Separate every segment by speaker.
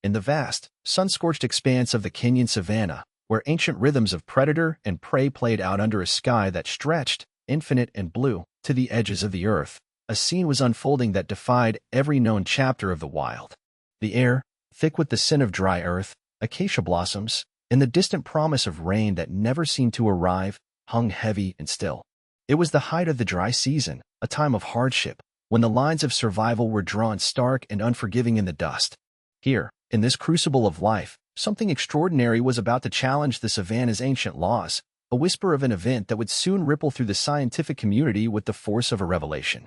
Speaker 1: in the vast, sun-scorched expanse of the Kenyan savanna, where ancient rhythms of predator and prey played out under a sky that stretched, infinite and blue, to the edges of the earth, a scene was unfolding that defied every known chapter of the wild. The air, thick with the scent of dry earth, acacia blossoms, and the distant promise of rain that never seemed to arrive, hung heavy and still. It was the height of the dry season, a time of hardship, when the lines of survival were drawn stark and unforgiving in the dust. Here, in this crucible of life, something extraordinary was about to challenge the savanna's ancient laws, a whisper of an event that would soon ripple through the scientific community with the force of a revelation.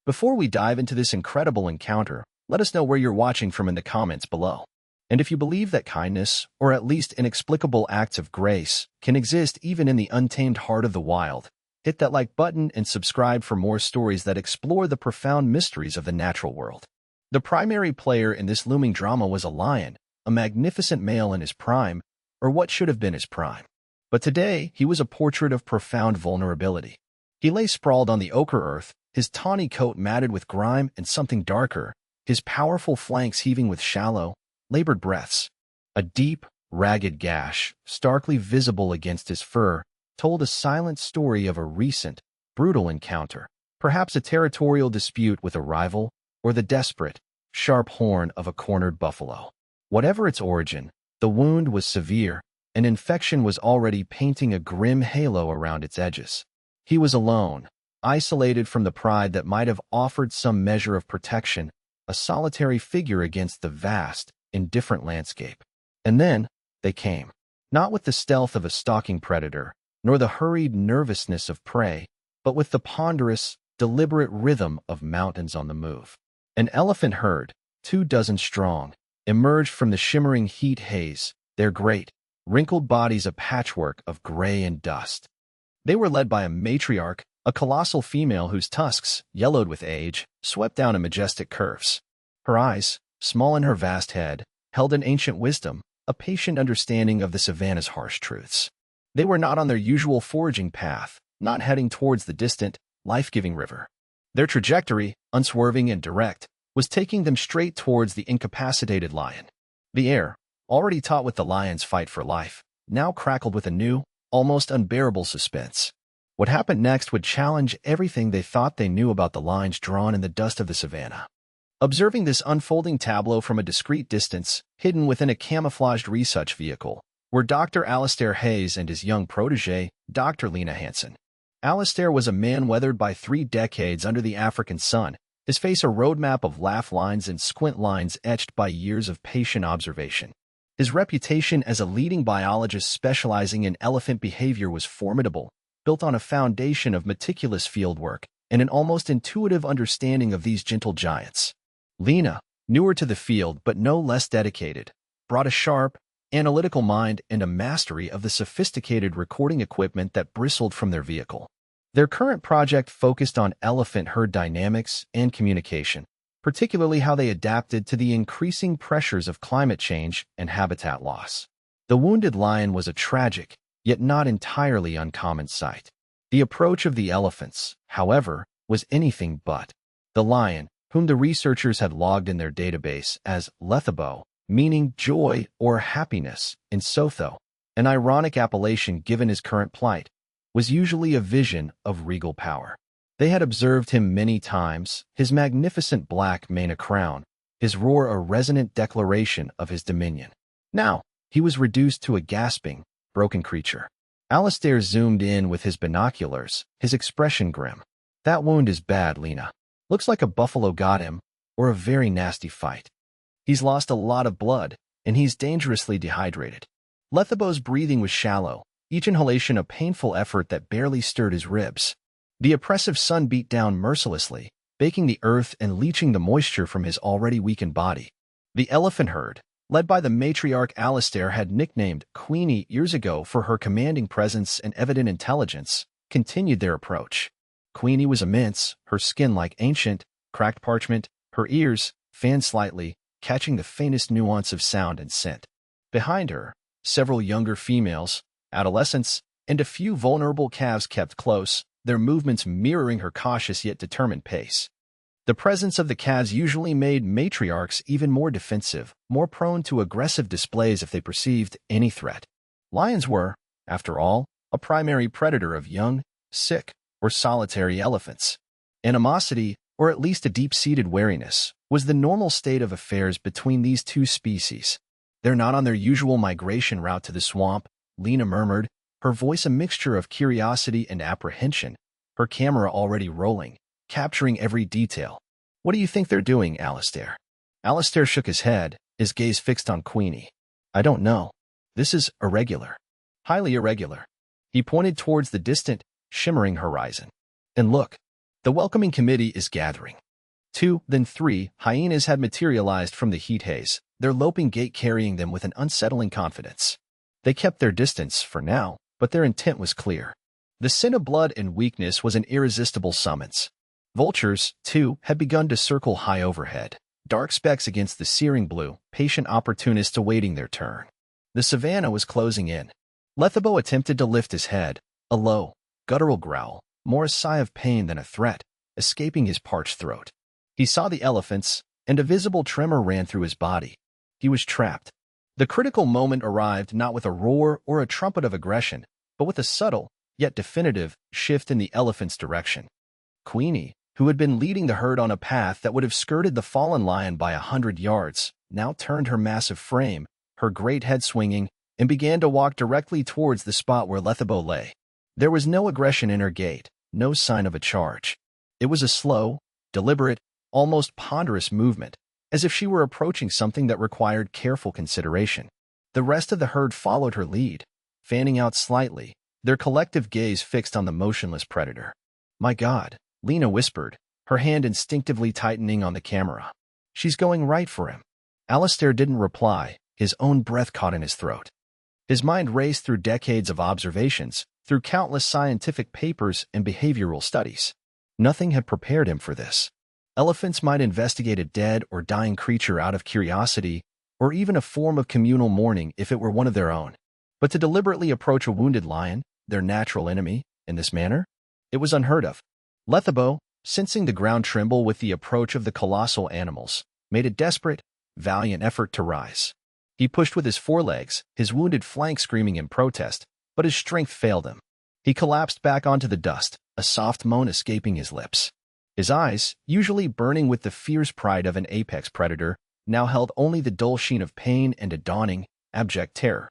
Speaker 1: Before we dive into this incredible encounter, let us know where you're watching from in the comments below. And if you believe that kindness, or at least inexplicable acts of grace, can exist even in the untamed heart of the wild, hit that like button and subscribe for more stories that explore the profound mysteries of the natural world. The primary player in this looming drama was a lion, a magnificent male in his prime, or what should have been his prime. But today, he was a portrait of profound vulnerability. He lay sprawled on the ochre earth, his tawny coat matted with grime and something darker, his powerful flanks heaving with shallow, labored breaths. A deep, ragged gash, starkly visible against his fur, told a silent story of a recent, brutal encounter, perhaps a territorial dispute with a rival, or the desperate, sharp horn of a cornered buffalo. Whatever its origin, the wound was severe, and infection was already painting a grim halo around its edges. He was alone, isolated from the pride that might have offered some measure of protection, a solitary figure against the vast, indifferent landscape. And then, they came. Not with the stealth of a stalking predator, nor the hurried nervousness of prey, but with the ponderous, deliberate rhythm of mountains on the move. An elephant herd, 24 strong, emerged from the shimmering heat haze, their great, wrinkled bodies a patchwork of gray and dust. They were led by a matriarch, a colossal female whose tusks, yellowed with age, swept down in majestic curves. Her eyes, small in her vast head, held an ancient wisdom, a patient understanding of the savanna's harsh truths. They were not on their usual foraging path, not heading towards the distant, life-giving river. Their trajectory, unswerving and direct, was taking them straight towards the incapacitated lion. The air, already taut with the lion's fight for life, now crackled with a new, almost unbearable suspense. What happened next would challenge everything they thought they knew about the lines drawn in the dust of the savanna. Observing this unfolding tableau from a discreet distance, hidden within a camouflaged research vehicle, were Dr. Alistair Hayes and his young protégé, Dr. Lena Hansen. Alistair was a man weathered by 3 decades under the African sun, his face a roadmap of laugh lines and squint lines etched by years of patient observation. His reputation as a leading biologist specializing in elephant behavior was formidable, built on a foundation of meticulous fieldwork and an almost intuitive understanding of these gentle giants. Lena, newer to the field but no less dedicated, brought a sharp, analytical mind and a mastery of the sophisticated recording equipment that bristled from their vehicle. Their current project focused on elephant herd dynamics and communication, particularly how they adapted to the increasing pressures of climate change and habitat loss. The wounded lion was a tragic, yet not entirely uncommon sight. The approach of the elephants, however, was anything but. The lion, whom the researchers had logged in their database as Lethabo, meaning joy or happiness in Sotho, an ironic appellation given his current plight, was usually a vision of regal power. They had observed him many times, his magnificent black mane a crown, his roar a resonant declaration of his dominion. Now, he was reduced to a gasping, broken creature. Alistair zoomed in with his binoculars, his expression grim. "That wound is bad, Lena. Looks like a buffalo got him, or a very nasty fight. He's lost a lot of blood, and he's dangerously dehydrated." Lethabo's breathing was shallow, each inhalation a painful effort that barely stirred his ribs. The oppressive sun beat down mercilessly, baking the earth and leaching the moisture from his already weakened body. The elephant herd, led by the matriarch Alistair had nicknamed Queenie years ago for her commanding presence and evident intelligence, continued their approach. Queenie was immense, her skin like ancient, cracked parchment, her ears, fanned slightly, catching the faintest nuance of sound and scent. Behind her, several younger females, adolescents, and a few vulnerable calves kept close, their movements mirroring her cautious yet determined pace. The presence of the calves usually made matriarchs even more defensive, more prone to aggressive displays if they perceived any threat. Lions were, after all, a primary predator of young, sick, or solitary elephants. Animosity, or at least a deep-seated wariness, was the normal state of affairs between these two species. "They're not on their usual migration route to the swamp," Lena murmured, her voice a mixture of curiosity and apprehension, her camera already rolling, capturing every detail. "What do you think they're doing, Alistair?" Alistair shook his head, his gaze fixed on Queenie. "I don't know. This is irregular. Highly irregular." He pointed towards the distant, shimmering horizon. "And look, the welcoming committee is gathering." 2, then 3 hyenas had materialized from the heat haze, their loping gait carrying them with an unsettling confidence. They kept their distance for now, but their intent was clear. The scent of blood and weakness was an irresistible summons. Vultures, too, had begun to circle high overhead, dark specks against the searing blue, patient opportunists awaiting their turn. The savannah was closing in. Lethabo attempted to lift his head, a low, guttural growl, more a sigh of pain than a threat, escaping his parched throat. He saw the elephants, and a visible tremor ran through his body. He was trapped. The critical moment arrived not with a roar or a trumpet of aggression, but with a subtle, yet definitive, shift in the elephant's direction. Queenie, who had been leading the herd on a path that would have skirted the fallen lion by 100 yards, now turned her massive frame, her great head swinging, and began to walk directly towards the spot where Lethabo lay. There was no aggression in her gait, no sign of a charge. It was a slow, deliberate, almost ponderous movement, as if she were approaching something that required careful consideration. The rest of the herd followed her lead, fanning out slightly, their collective gaze fixed on the motionless predator. "My God," Lena whispered, her hand instinctively tightening on the camera. "She's going right for him." Alistair didn't reply, his own breath caught in his throat. His mind raced through decades of observations, through countless scientific papers and behavioral studies. Nothing had prepared him for this. Elephants might investigate a dead or dying creature out of curiosity, or even a form of communal mourning if it were one of their own. But to deliberately approach a wounded lion, their natural enemy, in this manner? It was unheard of. Lethabo, sensing the ground tremble with the approach of the colossal animals, made a desperate, valiant effort to rise. He pushed with his forelegs, his wounded flank screaming in protest, but his strength failed him. He collapsed back onto the dust, a soft moan escaping his lips. His eyes, usually burning with the fierce pride of an apex predator, now held only the dull sheen of pain and a dawning, abject terror.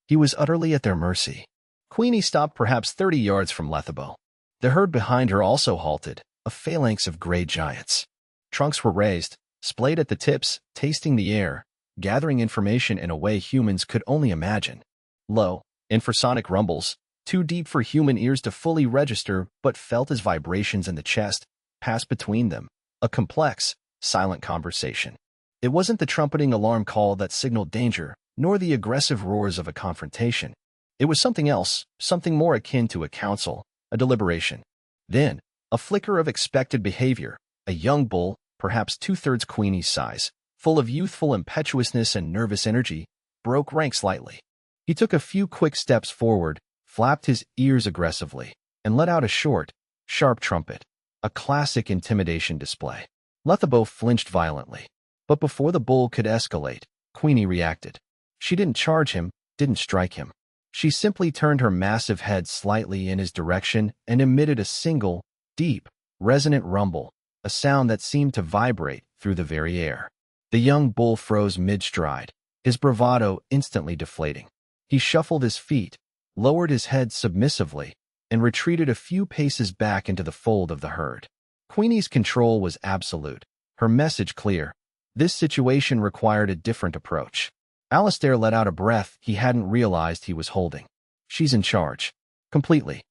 Speaker 1: He was utterly at their mercy. Queenie stopped perhaps 30 yards from Lethabo. The herd behind her also halted, a phalanx of gray giants. Trunks were raised, splayed at the tips, tasting the air, gathering information in a way humans could only imagine. Low, infrasonic rumbles, too deep for human ears to fully register but felt as vibrations in the chest, passed between them, a complex, silent conversation. It wasn't the trumpeting alarm call that signaled danger, nor the aggressive roars of a confrontation. It was something else, something more akin to a council, a deliberation. Then, a flicker of expected behavior, a young bull, perhaps 2/3 Queenie's size, full of youthful impetuousness and nervous energy, broke rank slightly. He took a few quick steps forward, flapped his ears aggressively, and let out a short, sharp trumpet, a classic intimidation display. Lethabo flinched violently. But before the bull could escalate, Queenie reacted. She didn't charge him, didn't strike him. She simply turned her massive head slightly in his direction and emitted a single, deep, resonant rumble, a sound that seemed to vibrate through the very air. The young bull froze mid-stride, his bravado instantly deflating. He shuffled his feet, lowered his head submissively, and retreated a few paces back into the fold of the herd. Queenie's control was absolute, her message clear. This situation required a different approach. Alistair let out a breath he hadn't realized he was holding. She's in charge. Completely.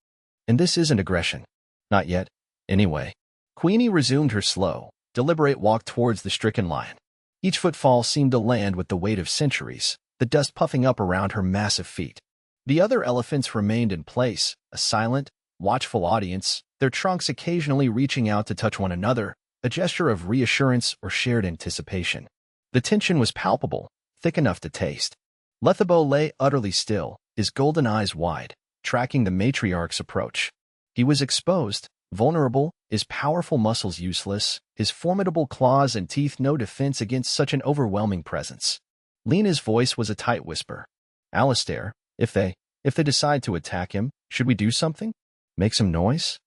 Speaker 1: And this isn't aggression. Not yet, anyway. Queenie resumed her slow, deliberate walk towards the stricken lion. Each footfall seemed to land with the weight of centuries, the dust puffing up around her massive feet. The other elephants remained in place, a silent, watchful audience, their trunks occasionally reaching out to touch one another, a gesture of reassurance or shared anticipation. The tension was palpable, thick enough to taste. Lethabo lay utterly still, his golden eyes wide, tracking the matriarch's approach. He was exposed, Vulnerable, his powerful muscles useless, his formidable claws and teeth no defense against such an overwhelming presence. Lena's voice was a tight whisper. Alistair, if they decide to attack him, should we do something? Make some noise?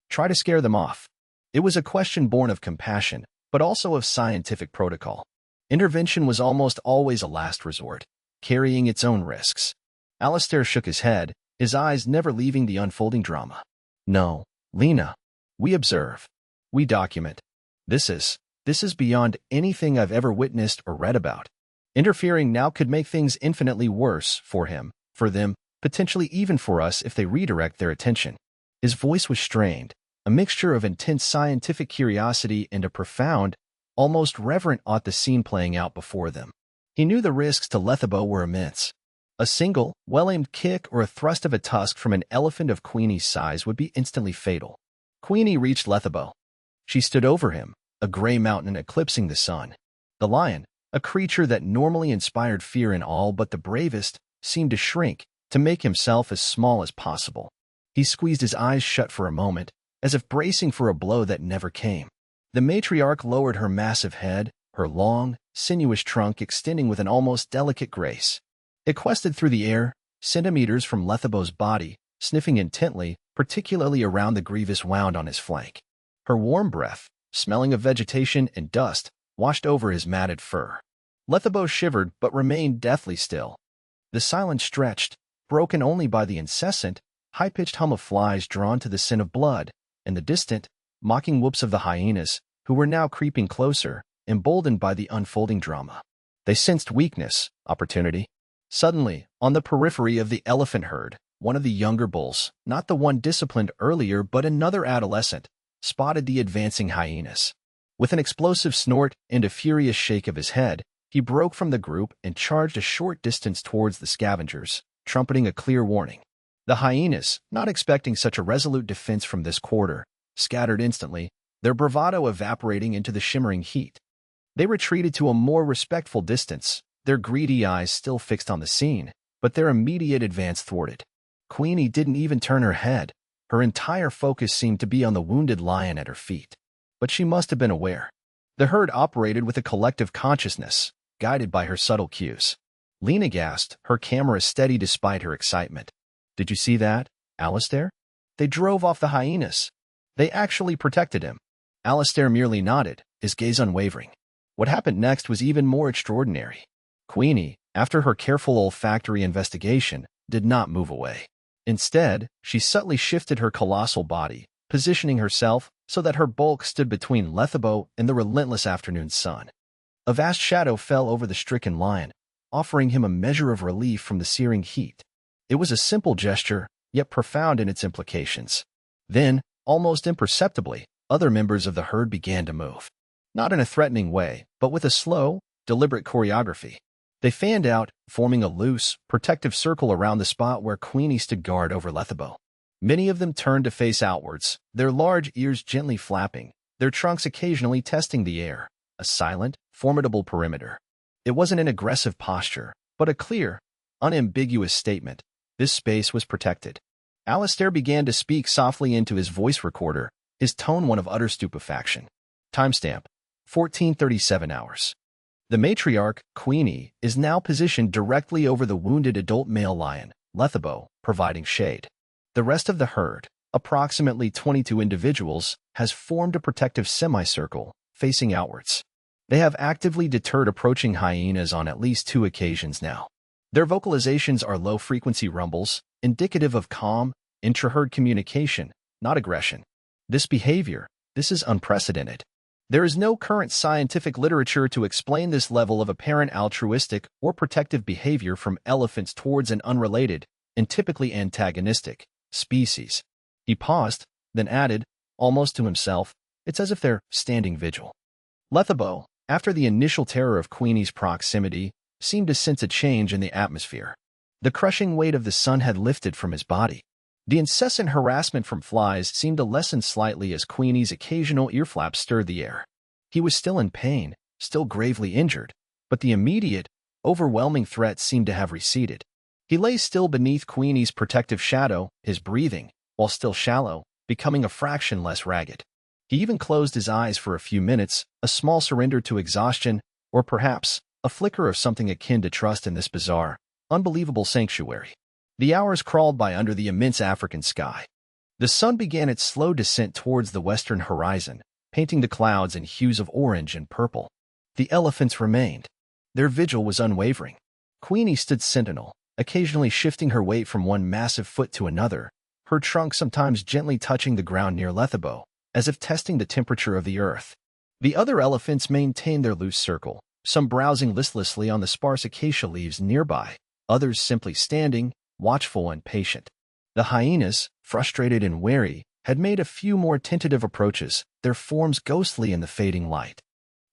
Speaker 1: Try to scare them off. It was a question born of compassion, but also of scientific protocol. Intervention was almost always a last resort, carrying its own risks. Alistair shook his head, his eyes never leaving the unfolding drama. No, Lena. We observe. We document. This is beyond anything I've ever witnessed or read about. Interfering now could make things infinitely worse for him, for them, potentially even for us if they redirect their attention. His voice was strained, a mixture of intense scientific curiosity and a profound, almost reverent awe at the scene playing out before them. He knew the risks to Lethabo were immense. A single, well-aimed kick or a thrust of a tusk from an elephant of Queenie's size would be instantly fatal. Queenie reached Lethabo. She stood over him, a gray mountain eclipsing the sun. The lion, a creature that normally inspired fear in all but the bravest, seemed to shrink, to make himself as small as possible. He squeezed his eyes shut for a moment, as if bracing for a blow that never came. The matriarch lowered her massive head, her long, sinuous trunk extending with an almost delicate grace. It quested through the air, centimeters from Lethabo's body, sniffing intently, particularly around the grievous wound on his flank. Her warm breath, smelling of vegetation and dust, washed over his matted fur. Lethabo shivered but remained deathly still. The silence stretched, broken only by the incessant, high-pitched hum of flies drawn to the scent of blood, and the distant, mocking whoops of the hyenas, who were now creeping closer, emboldened by the unfolding drama. They sensed weakness, opportunity. Suddenly, on the periphery of the elephant herd, one of the younger bulls, not the one disciplined earlier but another adolescent, spotted the advancing hyenas. With an explosive snort and a furious shake of his head, he broke from the group and charged a short distance towards the scavengers, trumpeting a clear warning. The hyenas, not expecting such a resolute defense from this quarter, scattered instantly, their bravado evaporating into the shimmering heat. They retreated to a more respectful distance, their greedy eyes still fixed on the scene, but their immediate advance thwarted. Queenie didn't even turn her head. Her entire focus seemed to be on the wounded lion at her feet. But she must have been aware. The herd operated with a collective consciousness, guided by her subtle cues. Lena gasped, her camera steady despite her excitement. Did you see that, Alistair? They drove off the hyenas. They actually protected him. Alistair merely nodded, his gaze unwavering. What happened next was even more extraordinary. Queenie, after her careful olfactory investigation, did not move away. Instead, she subtly shifted her colossal body, positioning herself so that her bulk stood between Lethabo and the relentless afternoon sun. A vast shadow fell over the stricken lion, offering him a measure of relief from the searing heat. It was a simple gesture, yet profound in its implications. Then, almost imperceptibly, other members of the herd began to move. Not in a threatening way, but with a slow, deliberate choreography. They fanned out, forming a loose, protective circle around the spot where Queenie stood guard over Lethabo. Many of them turned to face outwards, their large ears gently flapping, their trunks occasionally testing the air, a silent, formidable perimeter. It wasn't an aggressive posture, but a clear, unambiguous statement. This space was protected. Alistair began to speak softly into his voice recorder, his tone one of utter stupefaction. Timestamp: 1437 hours. The matriarch, Queenie, is now positioned directly over the wounded adult male lion, Lethabo, providing shade. The rest of the herd, approximately 22 individuals, has formed a protective semicircle, facing outwards. They have actively deterred approaching hyenas on at least 2 occasions now. Their vocalizations are low-frequency rumbles, indicative of calm, intra-herd communication, not aggression. This is unprecedented. There is no current scientific literature to explain this level of apparent altruistic or protective behavior from elephants towards an unrelated, and typically antagonistic, species. He paused, then added, almost to himself, it's as if they're standing vigil. Lethabo, after the initial terror of Queenie's proximity, seemed to sense a change in the atmosphere. The crushing weight of the sun had lifted from his body. The incessant harassment from flies seemed to lessen slightly as Queenie's occasional earflaps stirred the air. He was still in pain, still gravely injured, but the immediate, overwhelming threat seemed to have receded. He lay still beneath Queenie's protective shadow, his breathing, while still shallow, becoming a fraction less ragged. He even closed his eyes for a few minutes, a small surrender to exhaustion, or perhaps a flicker of something akin to trust in this bizarre, unbelievable sanctuary. The hours crawled by under the immense African sky. The sun began its slow descent towards the western horizon, painting the clouds in hues of orange and purple. The elephants remained. Their vigil was unwavering. Queenie stood sentinel, occasionally shifting her weight from one massive foot to another, her trunk sometimes gently touching the ground near Lethabo, as if testing the temperature of the earth. The other elephants maintained their loose circle, some browsing listlessly on the sparse acacia leaves nearby, others simply standing, watchful and patient. The hyenas, frustrated and wary, had made a few more tentative approaches, their forms ghostly in the fading light.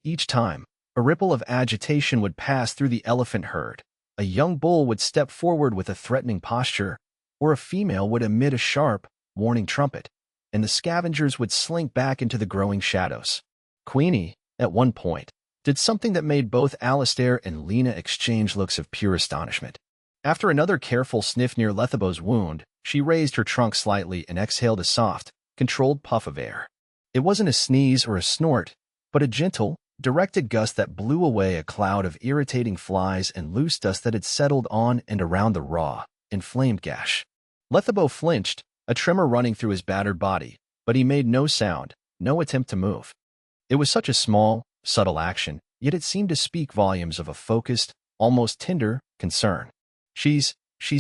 Speaker 1: Each time, a ripple of agitation would pass through the elephant herd. A young bull would step forward with a threatening posture, or a female would emit a sharp, warning trumpet, and the scavengers would slink back into the growing shadows. Queenie, at one point, did something that made both Alistair and Lena exchange looks of pure astonishment. After another careful sniff near Lethabo's wound, she raised her trunk slightly and exhaled a soft, controlled puff of air. It wasn't a sneeze or a snort, but a gentle, directed gust that blew away a cloud of irritating flies and loose dust that had settled on and around the raw, inflamed gash. Lethabo flinched, a tremor running through his battered body, but he made no sound, no attempt to move. It was such a small, subtle action, yet it seemed to speak volumes of a focused, almost tender, concern. She's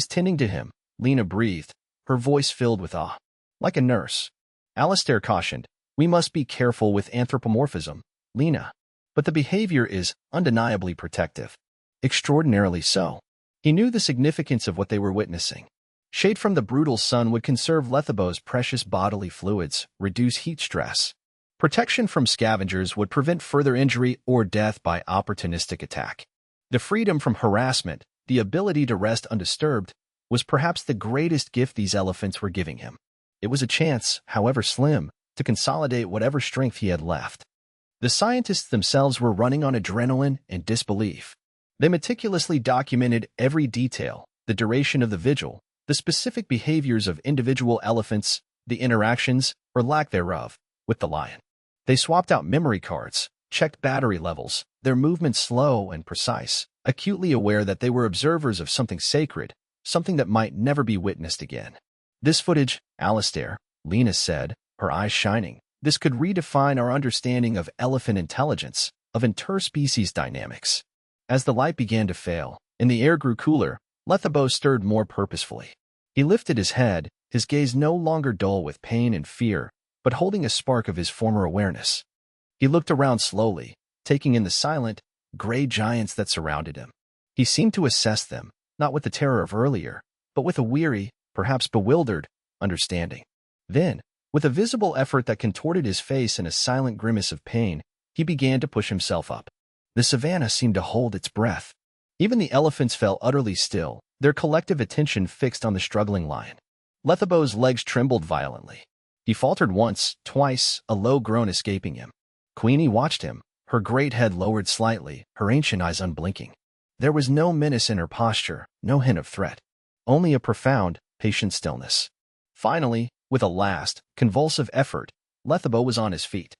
Speaker 1: tending to him, Lena breathed, her voice filled with awe. Like a nurse. Alistair cautioned, we must be careful with anthropomorphism, Lena. But the behavior is undeniably protective. Extraordinarily so. He knew the significance of what they were witnessing. Shade from the brutal sun would conserve Lethabo's precious bodily fluids, reduce heat stress. Protection from scavengers would prevent further injury or death by opportunistic attack. The freedom from harassment, the ability to rest undisturbed, was perhaps the greatest gift these elephants were giving him. It was a chance, however slim, to consolidate whatever strength he had left. The scientists themselves were running on adrenaline and disbelief. They meticulously documented every detail, the duration of the vigil, the specific behaviors of individual elephants, the interactions, or lack thereof, with the lion. They swapped out memory cards, checked battery levels, their movements slow and precise, acutely aware that they were observers of something sacred, something that might never be witnessed again. This footage, Alistair, Lena said, her eyes shining, this could redefine our understanding of elephant intelligence, of interspecies dynamics. As the light began to fail, and the air grew cooler, Lethabo stirred more purposefully. He lifted his head, his gaze no longer dull with pain and fear, but holding a spark of his former awareness. He looked around slowly, taking in the silent, gray giants that surrounded him. He seemed to assess them, not with the terror of earlier, but with a weary, perhaps bewildered, understanding. Then, with a visible effort that contorted his face in a silent grimace of pain, he began to push himself up. The savannah seemed to hold its breath. Even the elephants fell utterly still, their collective attention fixed on the struggling lion. Lethabo's legs trembled violently. He faltered once, twice, a low groan escaping him. Queenie watched him, her great head lowered slightly, her ancient eyes unblinking. There was no menace in her posture, no hint of threat. Only a profound, patient stillness. Finally, with a last, convulsive effort, Lethabo was on his feet.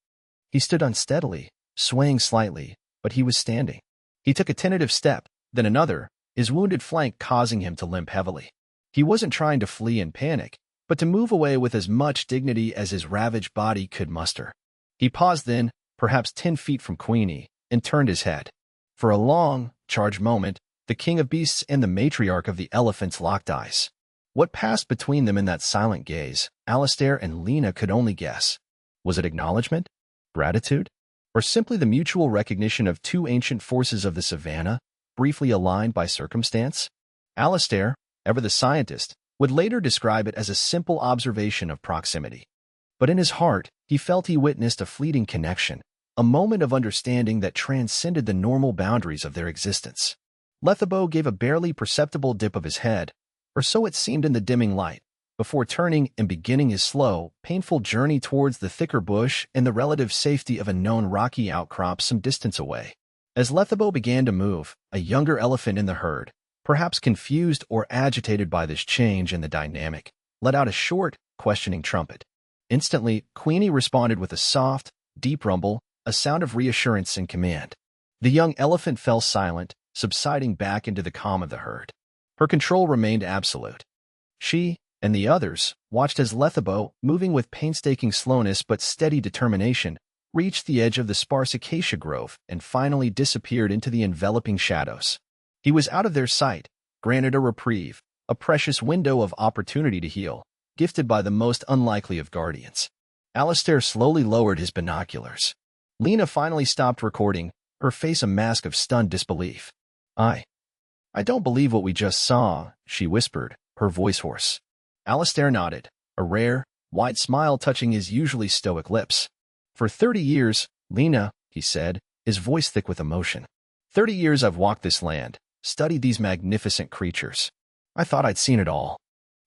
Speaker 1: He stood unsteadily, swaying slightly, but he was standing. He took a tentative step, then another, his wounded flank causing him to limp heavily. He wasn't trying to flee in panic, but to move away with as much dignity as his ravaged body could muster. He paused then, perhaps 10 feet from Queenie, and turned his head. For a long, charged moment, the king of beasts and the matriarch of the elephants locked eyes. What passed between them in that silent gaze, Alistair and Lena could only guess. Was it acknowledgement? Gratitude? Or simply the mutual recognition of two ancient forces of the savannah, briefly aligned by circumstance? Alistair, ever the scientist, would later describe it as a simple observation of proximity. But in his heart, he felt he witnessed a fleeting connection, a moment of understanding that transcended the normal boundaries of their existence. Lethabo gave a barely perceptible dip of his head, or so it seemed in the dimming light, before turning and beginning his slow, painful journey towards the thicker bush and the relative safety of a known rocky outcrop some distance away. As Lethabo began to move, a younger elephant in the herd, perhaps confused or agitated by this change in the dynamic, let out a short, questioning trumpet. Instantly, Queenie responded with a soft, deep rumble, a sound of reassurance and command. The young elephant fell silent, subsiding back into the calm of the herd. Her control remained absolute. She, and the others, watched as Lethabo, moving with painstaking slowness but steady determination, reached the edge of the sparse acacia grove and finally disappeared into the enveloping shadows. He was out of their sight, granted a reprieve, a precious window of opportunity to heal, gifted by the most unlikely of guardians. Alistair slowly lowered his binoculars. Lena finally stopped recording, her face a mask of stunned disbelief. I don't believe what we just saw, she whispered, her voice hoarse. Alistair nodded, a rare, wide smile touching his usually stoic lips. For 30 years, Lena, he said, his voice thick with emotion. 30 years I've walked this land, studied these magnificent creatures. I thought I'd seen it all.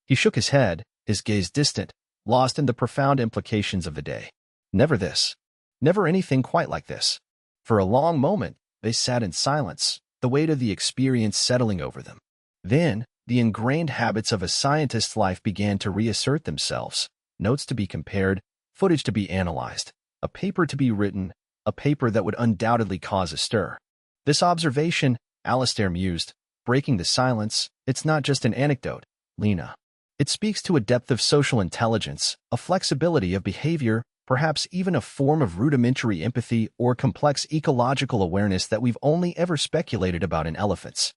Speaker 1: He shook his head, his gaze distant, lost in the profound implications of the day. Never this. Never anything quite like this. For a long moment, they sat in silence, the weight of the experience settling over them. Then, the ingrained habits of a scientist's life began to reassert themselves, notes to be compared, footage to be analyzed, a paper to be written, a paper that would undoubtedly cause a stir. This observation, Alistair mused, breaking the silence, it's not just an anecdote, Lena. It speaks to a depth of social intelligence, a flexibility of behavior, perhaps even a form of rudimentary empathy or complex ecological awareness that we've only ever speculated about in elephants.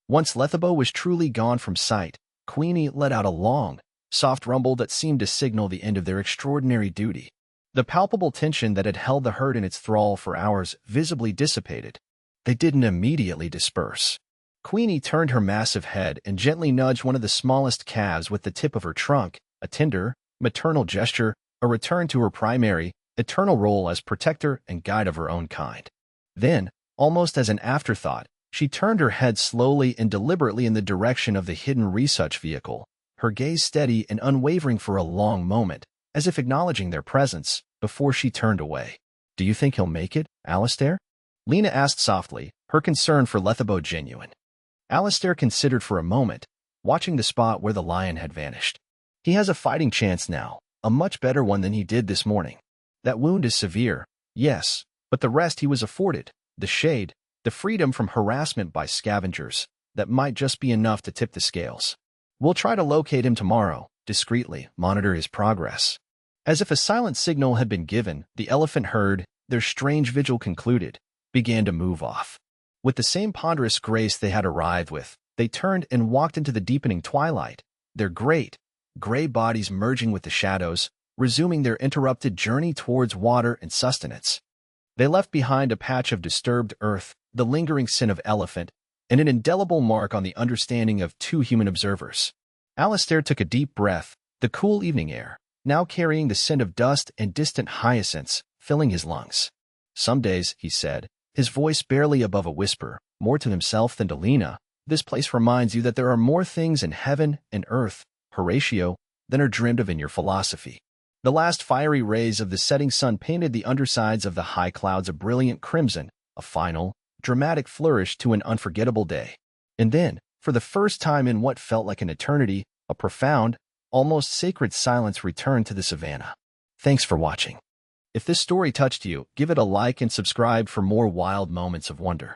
Speaker 1: Once Lethabo was truly gone from sight, Queenie let out a long, soft rumble that seemed to signal the end of their extraordinary duty. The palpable tension that had held the herd in its thrall for hours visibly dissipated. They didn't immediately disperse. Queenie turned her massive head and gently nudged one of the smallest calves with the tip of her trunk, a tender, maternal gesture, a return to her primary, eternal role as protector and guide of her own kind. Then, almost as an afterthought, she turned her head slowly and deliberately in the direction of the hidden research vehicle, her gaze steady and unwavering for a long moment, as if acknowledging their presence, before she turned away. Do you think he'll make it, Alistair? Lena asked softly, her concern for Lethabo genuine. Alistair considered for a moment, watching the spot where the lion had vanished. He has a fighting chance now, a much better one than he did this morning. That wound is severe, yes, but the rest he was afforded, the shade, the freedom from harassment by scavengers, that might just be enough to tip the scales. We'll try to locate him tomorrow, discreetly, monitor his progress. As if a silent signal had been given, the elephant herd, their strange vigil concluded, began to move off. With the same ponderous grace they had arrived with, they turned and walked into the deepening twilight, their great, gray bodies merging with the shadows, resuming their interrupted journey towards water and sustenance. They left behind a patch of disturbed earth, the lingering sin of elephant, and an indelible mark on the understanding of two human observers. Alistair took a deep breath, the cool evening air, now carrying the scent of dust and distant hyacinths, filling his lungs. Some days, he said, his voice barely above a whisper, more to himself than to Lena, this place reminds you that there are more things in heaven and earth, Horatio, than are dreamed of in your philosophy. The last fiery rays of the setting sun painted the undersides of the high clouds a brilliant crimson, a final, dramatic flourish to an unforgettable day. And then, for the first time in what felt like an eternity, a profound, almost sacred silence returned to the savannah. Thanks for watching. If this story touched you, give it a like and subscribe for more wild moments of wonder.